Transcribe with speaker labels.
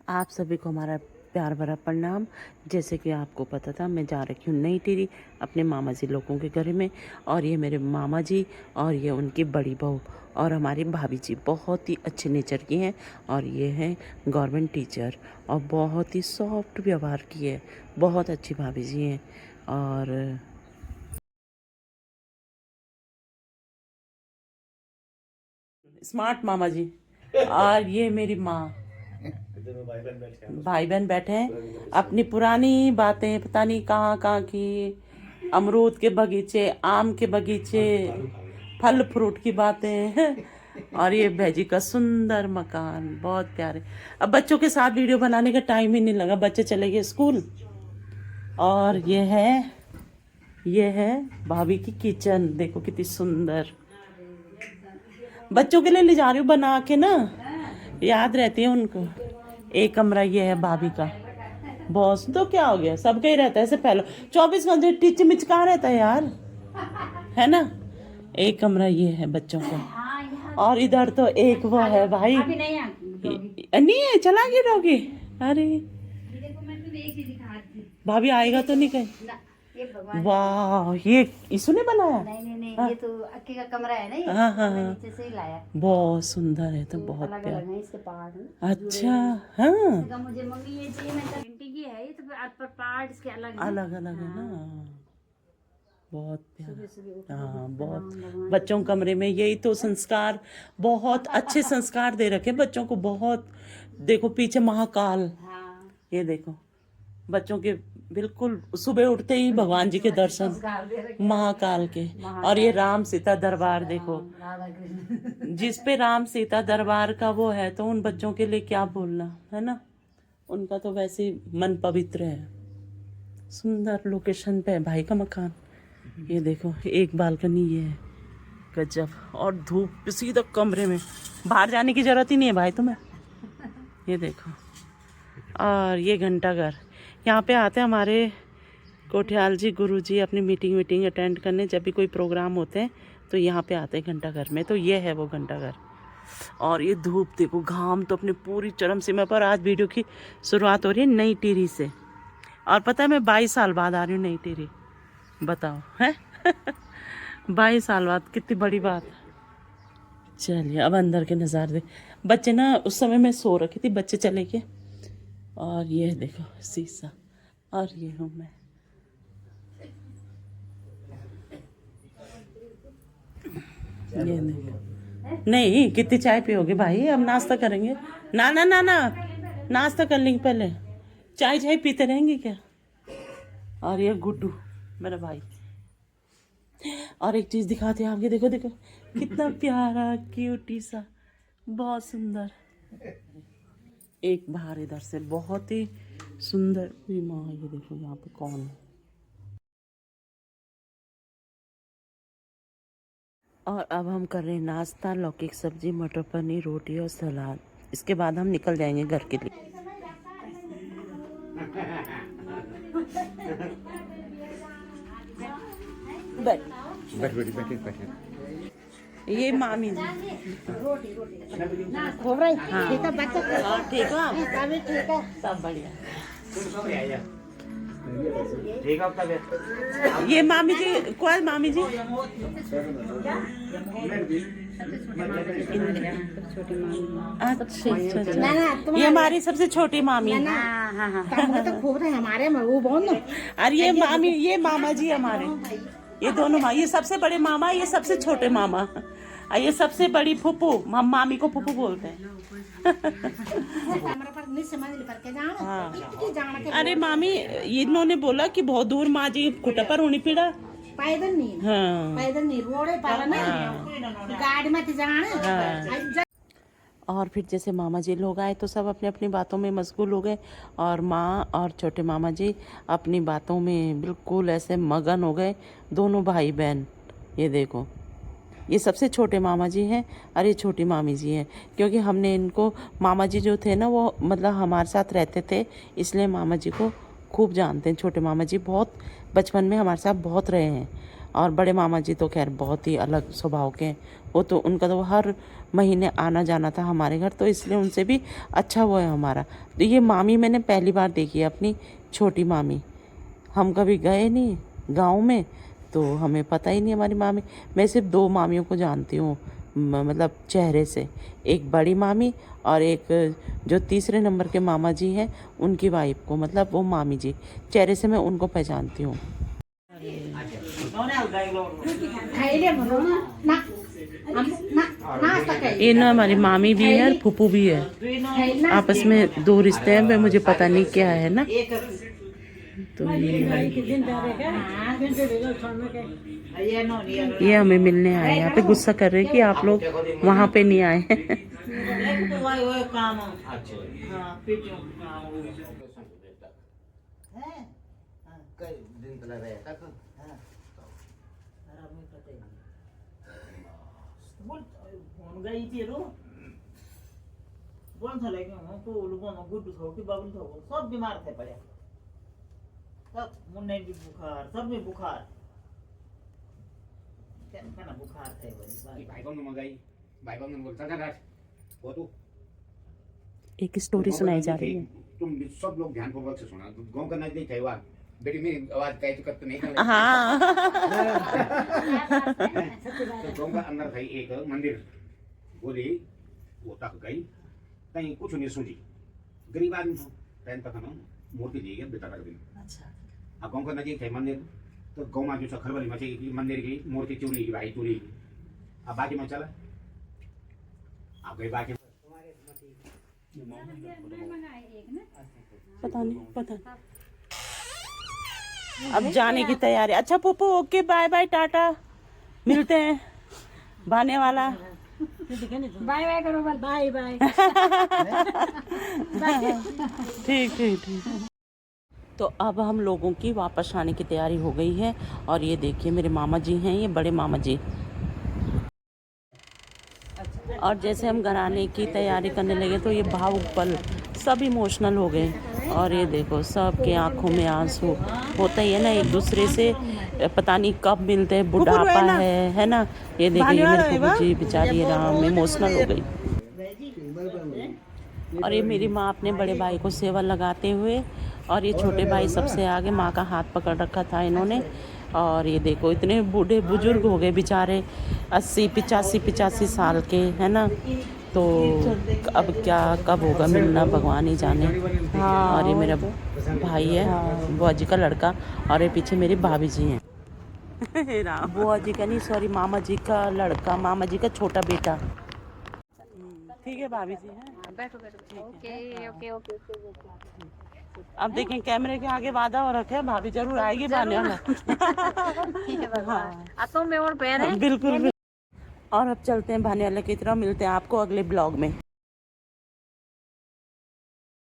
Speaker 1: आप सभी को हमारा प्यार भरा प्रणाम। जैसे कि आपको पता था, मैं जा रही हूँ नई टिहरी अपने मामा जी लोगों के घर में। और ये मेरे मामा जी और ये उनकी बड़ी बहू और हमारी भाभी जी बहुत ही अच्छे नेचर की हैं। और ये हैं गवर्नमेंट टीचर और बहुत ही सॉफ्ट व्यवहार की है। बहुत अच्छी भाभी जी हैं। और स्मार्ट मामा जी। और ये मेरी माँ, भाई बहन बैठे हैं, अपनी पुरानी बातें पता नहीं कहाँ कहाँ की, अमरूद के बगीचे, आम के बगीचे, फल फ्रूट की बातें। और ये भैजी का सुंदर मकान, बहुत प्यारे। अब बच्चों के साथ वीडियो बनाने का टाइम ही नहीं लगा, बच्चे चले गए स्कूल। और ये है भाभी की किचन, देखो कितनी सुंदर। बच्चों के लिए ले जा रही हूँ बना के ना, याद रहती है उनको। एक कमरा ये है भाभी का। बॉस तो क्या हो गया, सबका ही रहता है, ऐसे फैलो 24 घंटे टिच मिच कहाँ रहता है यार, है ना। एक कमरा ये है बच्चों का। और इधर तो एक वो है भाई, नहीं है, चला गया डॉगी। अरे भाभी आएगा तो नहीं कहीं। वाह, ये इसने बनाया?
Speaker 2: नहीं, ये तो अक्की का कमरा है ना, ये
Speaker 1: हाँ हाँ हाँ,
Speaker 2: नीचे से ही लाया।
Speaker 1: बहुत सुंदर है, तो बहुत
Speaker 2: अलग
Speaker 1: प्यारा।
Speaker 2: अलग है इसके पार्ट है।
Speaker 1: अच्छा, हाँ,
Speaker 2: इसका मुझे मम्मी ये चाहिए, मैं गारंटी की है ये, तो पर पार्ट इसके अलग हैं।
Speaker 1: अलग अलग है ना, बहुत प्यारा।
Speaker 2: सुबह सुबह उठो,
Speaker 1: हाँ, बहुत।
Speaker 2: भगवान
Speaker 1: बच्चों के कमरे में यही तो संस्कार, बहुत अच्छे संस्कार दे रखे बच्चों को, बहुत। देखो पीछे महाकाल,
Speaker 2: हाँ,
Speaker 1: ये देखो बच्चों के बिल्कुल सुबह उठते ही भगवान जी के दर्शन,
Speaker 2: संस्कार दे रखे
Speaker 1: महाकाल के। और ये राम सीता दरबार देखो,
Speaker 2: राधा कृष्ण।
Speaker 1: जिस पे राम सीता दरबार का वो है, तो उन बच्चों के लिए क्या बोलना, है ना। उनका तो वैसे ही मन पवित्र है। सुंदर लोकेशन पे है भाई का मकान। ये देखो एक बालकनी ये है, गजब। और धूप सीधा कमरे में, बाहर जाने की जरूरत ही नहीं है भाई तुम्हें। ये देखो, और ये घंटाघर, यहाँ पे आते हैं हमारे कोठियाल जी गुरु जी अपनी मीटिंग अटेंड करने। जब भी कोई प्रोग्राम होते हैं तो यहाँ पे आते हैं घंटाघर में। तो ये है वो घंटाघर। और ये धूप देखो, घाम तो अपनी पूरी चरम सीमा पर। आज वीडियो की शुरुआत हो रही है नई टिहरी से। और पता है मैं 22 साल बाद आ रही हूँ नई टिहरी, बताओ है। 22 साल बाद, कितनी बड़ी बात। चलिए अब अंदर के नज़ारे देख। बच्चे ना, उस समय मैं सो रखी थी, बच्चे चले गए। और ये देखो शीशा, और ये हूँ मैं। ये देखो, नहीं कितनी चाय पियोगे भाई, अब नाश्ता करेंगे। ना ना ना ना, नाश्ता कर लेंगे पहले, चाय चाय पीते रहेंगे क्या। और ये गुड्डू मेरा भाई। और एक चीज़ दिखाते हैं आपके, देखो देखो कितना प्यारा क्यूटी सा, बहुत सुंदर। एक बाहर इधर से बहुत ही सुंदर माँ, ये देखो यहाँ पे कौन है। और अब हम कर रहे हैं नाश्ता, लौकी की सब्जी, मटर पनीर, रोटी और सलाद। इसके बाद हम निकल जाएंगे घर के लिए। बैठ
Speaker 3: बैठ बैठ बैठ बैठ।
Speaker 1: ये मामी जी।
Speaker 2: हो रही
Speaker 1: हाँ।
Speaker 2: ठीक है बच्चा,
Speaker 1: और ठीक हो आप?
Speaker 2: तभी ठीक है।
Speaker 1: सब बढ़िया।
Speaker 3: ठीक है।
Speaker 1: ये मामी जी, कौन मामी जी? अच्छा अच्छा अच्छा,
Speaker 2: ना
Speaker 1: ये हमारी सबसे छोटी मामी है।
Speaker 2: हाँ हाँ हाँ, तो खूब रहे हमारे में वो बहुत ना।
Speaker 1: और ये मामी, ये मामा जी हमारे, ये दोनों माँ, ये सबसे बड़े मामा, ये सबसे छोटे मामा, और ये सबसे बड़ी फूफू। हम मामी को फूफू बोलते हैं।
Speaker 2: हमारे पास नहीं समझ करके जाना।
Speaker 1: हाँ। अरे मामी, इन्होंने बोला कि बहुत दूर माँ जी कुटा पर होनी पीड़ा।
Speaker 2: पैदल नहीं,
Speaker 1: हाँ
Speaker 2: पैदल नहीं, रोडे पर ना, गाड़ी में जाना।
Speaker 1: और फिर जैसे मामा जी लोग आए तो सब अपने अपनी बातों में मशगूल हो गए। और माँ और छोटे मामा जी अपनी बातों में बिल्कुल ऐसे मगन हो गए, दोनों भाई बहन। ये देखो, ये सबसे छोटे मामा जी हैं और ये छोटी मामी जी हैं। क्योंकि हमने इनको, मामा जी जो थे ना वो मतलब हमारे साथ रहते थे, इसलिए मामा जी को खूब जानते हैं। छोटे मामा जी बहुत बचपन में हमारे साथ बहुत रहे हैं। और बड़े मामा जी तो खैर बहुत ही अलग स्वभाव के हैं। वो तो उनका तो हर महीने आना जाना था हमारे घर, तो इसलिए उनसे भी अच्छा वो है हमारा। तो ये मामी मैंने पहली बार देखी है, अपनी छोटी मामी। हम कभी गए नहीं गांव में, तो हमें पता ही नहीं हमारी मामी। मैं सिर्फ 2 मामियों को जानती हूँ, मतलब चेहरे से, एक बड़ी मामी और एक जो तीसरे नंबर के मामा जी हैं उनकी वाइफ को, मतलब वो मामी जी, चेहरे से मैं उनको पहचानती हूँ।
Speaker 2: खाइले म्हणून ना नाश्ता खाइले
Speaker 1: ये ना हमारी मामी भी है और फूफू भी है, आपस में 2 रिश्ते हैं, मुझे पता नहीं क्या है ना। तो ये हमें मिलने आए, यहाँ पे गुस्सा कर रहे हैं कि आप लोग वहाँ पे नहीं आए।
Speaker 4: सब बीमार थे पड़े, सब मुन्ने भी बुखार, सब में बुखार, क्या बुखार थे भाई
Speaker 3: भाई मंगाई भाई बोलता था राज वो तो
Speaker 1: एक स्टोरी सुनाई जा रही है।
Speaker 3: तुम सब लोग ध्यानपूर्वक से सुना। गाँव का नजदीक है वहाँ बेटी मेरी आवाज कहीं तो कत नहीं कर।
Speaker 1: हाँ
Speaker 3: तो गाँव का अंदर था एक मंदिर, बोली वो तक गई कहीं कुछ नहीं सूझी, गरीब आदमी टाइम तक हम मूर्ति दी गई बेटा रख दी। अब गाँव का नजदीक है मंदिर, तो गाँव में जो खरबली मची कि मंदिर की मूर्ति चोरी की भाई चोरी। अब बाकी में चला आप गई बाकी
Speaker 1: पता नहीं। अब जाने की तैयारी। अच्छा Pappu, okay, bye bye, tata, मिलते हैं भाने वाला।
Speaker 2: बाय बाय करो, बाय बाय।
Speaker 1: ठीक ठीक ठीक। तो अब हम लोगों की वापस आने की तैयारी हो गई है, और ये देखिए मेरे मामा जी हैं, ये बड़े मामा जी। और जैसे हम घर आने की तैयारी करने लगे तो ये भावुक पल, सब इमोशनल हो गए। और ये देखो सबके आंखों में आंसू, होता ही है ना, एक दूसरे से पता नहीं कब मिलते हैं, बुढ़ापा है ना। ये देखिए ये मेरी फूफू जी बेचारी राम इमोशनल हो गई। और ये मेरी माँ अपने बड़े भाई को सेवा लगाते हुए, और ये छोटे भाई सबसे आगे, माँ का हाथ पकड़ रखा था इन्होंने। और ये देखो इतने बूढ़े बुजुर्ग हो गए बेचारे, 80 85 साल के, है ना। तो अब क्या कब होगा मिलना भगवान ही जाने। और ये मेरा भाई है, बुआ जी का लड़का, और ये पीछे मेरी भाभी जी हैं। बुआ जी का नहीं, सॉरी, मामा जी का लड़का, मामा जी का छोटा बेटा। ठीक है भाभी जी हैं। ओके। अब देखें कैमरे के आगे वादा हो रखा है, भाभी जरूर आएगी भाने वाला। बिल्कुल। और अब चलते हैं भाने वाला की तरफ, मिलते हैं आपको अगले ब्लॉग में।